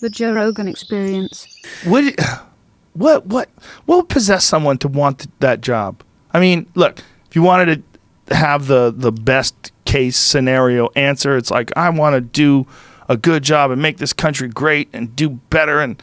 The Joe Rogan Experience. What would possess someone to want that job? I mean, look, if you wanted to have the best case scenario answer, it's like, I want to do a good job and make this country great and do better.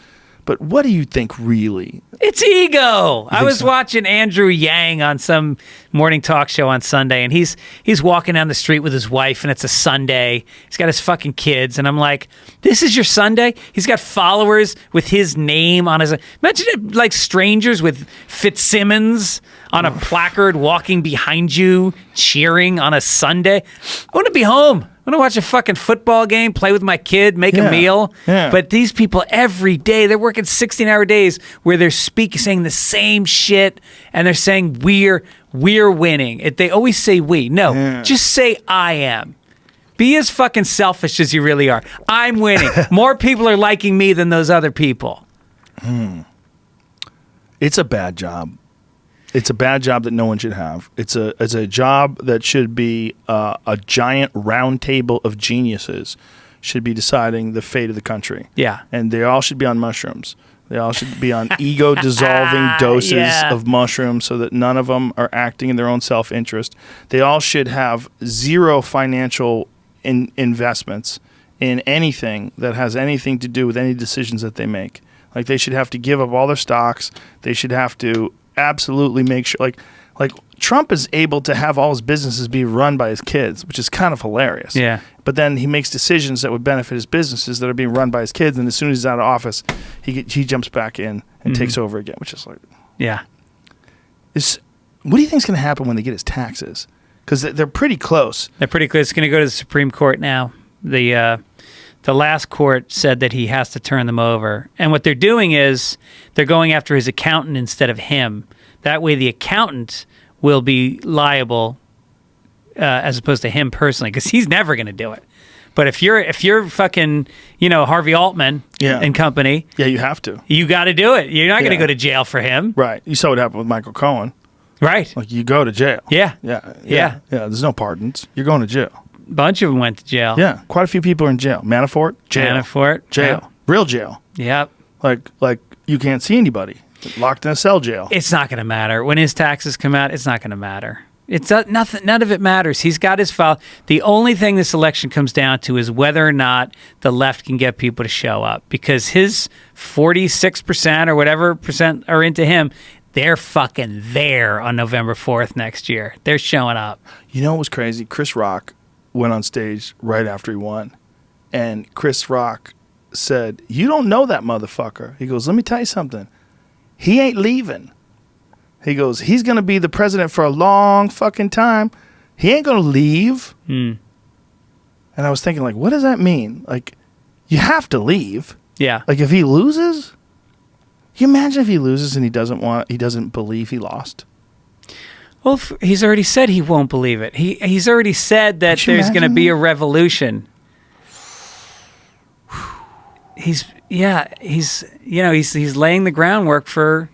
But what do you think really? It's ego. I was watching Andrew Yang on some morning talk show on Sunday, and he's walking down the street with his wife, and it's a Sunday. He's got his fucking kids, and I'm like, this is your Sunday? He's got followers with his name on his... Imagine it like strangers with Fitzsimmons on a placard walking behind you, cheering on a Sunday. I want to be home. I want to watch a fucking football game, play with my kid, make a meal. Yeah. But these people every day, they're working 16-hour days where they're saying the same shit, and they're saying we're winning. They always say we. No, just say I am. Be as fucking selfish as you really are. I'm winning. More people are liking me than those other people. It's a bad job. It's a bad job that no one should have. It's a job that should be a giant round table of geniuses should be deciding the fate of the country. Yeah. And they all should be on mushrooms. They all should be on ego-dissolving doses of mushrooms so that none of them are acting in their own self-interest. They all should have zero financial investments in anything that has anything to do with any decisions that they make. Like, they should have to give up all their stocks. They should have to absolutely make sure, like Trump is able to have all his businesses be run by his kids, which is kind of hilarious. Yeah. But then he makes decisions that would benefit his businesses that are being run by his kids, and as soon as he's out of office, he jumps back in and takes over again, which is like, yeah. What do you think is going to happen when they get his taxes? Because they're pretty close. They're pretty close. It's going to go to the Supreme Court now. The last court said that he has to turn them over. And what they're doing is they're going after his accountant instead of him. That way the accountant will be liable as opposed to him personally, because he's never going to do it. But if you're fucking, Harvey Altman and company. Yeah, you have to. You got to do it. You're not going to go to jail for him. Right. You saw what happened with Michael Cohen. Right. Like, you go to jail. Yeah. Yeah. There's no pardons. You're going to jail. Bunch of them went to jail. Yeah, quite a few people are in jail. Manafort, jail. Jail. Real jail. Yep. Like you can't see anybody. Locked in a cell jail. It's not going to matter. When his taxes come out, it's not going to matter. It's nothing. None of it matters. He's got his file. The only thing this election comes down to is whether or not the left can get people to show up, because his 46% or whatever percent are into him. They're fucking there on November 4th next year. They're showing up. You know what was crazy? Chris Rock went on stage right after he won, and Chris Rock said, "You don't know that motherfucker." He goes, "Let me tell you something. He ain't leaving." He goes, "He's going to be the president for a long fucking time. He ain't going to leave." And I was thinking, like, what does that mean? Like, you have to leave. Yeah. Like, if he loses, can you imagine if he loses and he doesn't believe he lost? Well, he's already said he won't believe it. He's already said that there's going to be a revolution. He's laying the groundwork for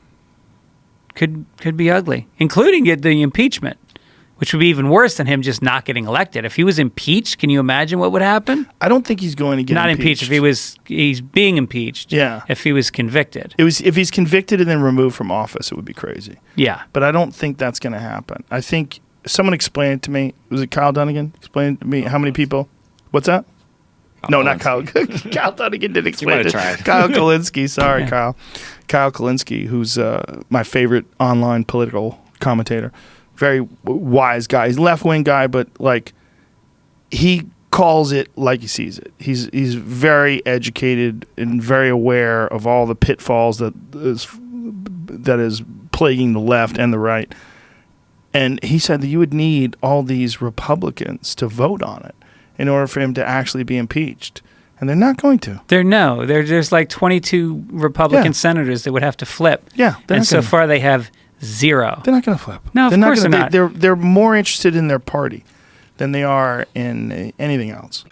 could be ugly, including the impeachment, which would be even worse than him just not getting elected. If he was impeached, can you imagine what would happen? I don't think he's going to get not impeached. If he's being impeached. Yeah. If he was convicted. If he's convicted and then removed from office, it would be crazy. Yeah. But I don't think that's going to happen. I think someone explained to me. Was it Kyle Dunnigan? Explained to me how many people. What's that? No, not Kyle. Kyle Dunnigan didn't explain it. Kyle Kalinske. Sorry, yeah. Kyle. Kyle Kalinske, who's my favorite online political commentator. Very wise guy. He's a left-wing guy, but like he calls it like he sees it. He's very educated and very aware of all the pitfalls that is plaguing the left and the right. And he said that you would need all these Republicans to vote on it in order for him to actually be impeached. And they're not going to. There's like 22 Republican senators that would have to flip. Yeah. And so far they have 0. They're not going to flip. No, of course they're not. They're more interested in their party than they are in anything else.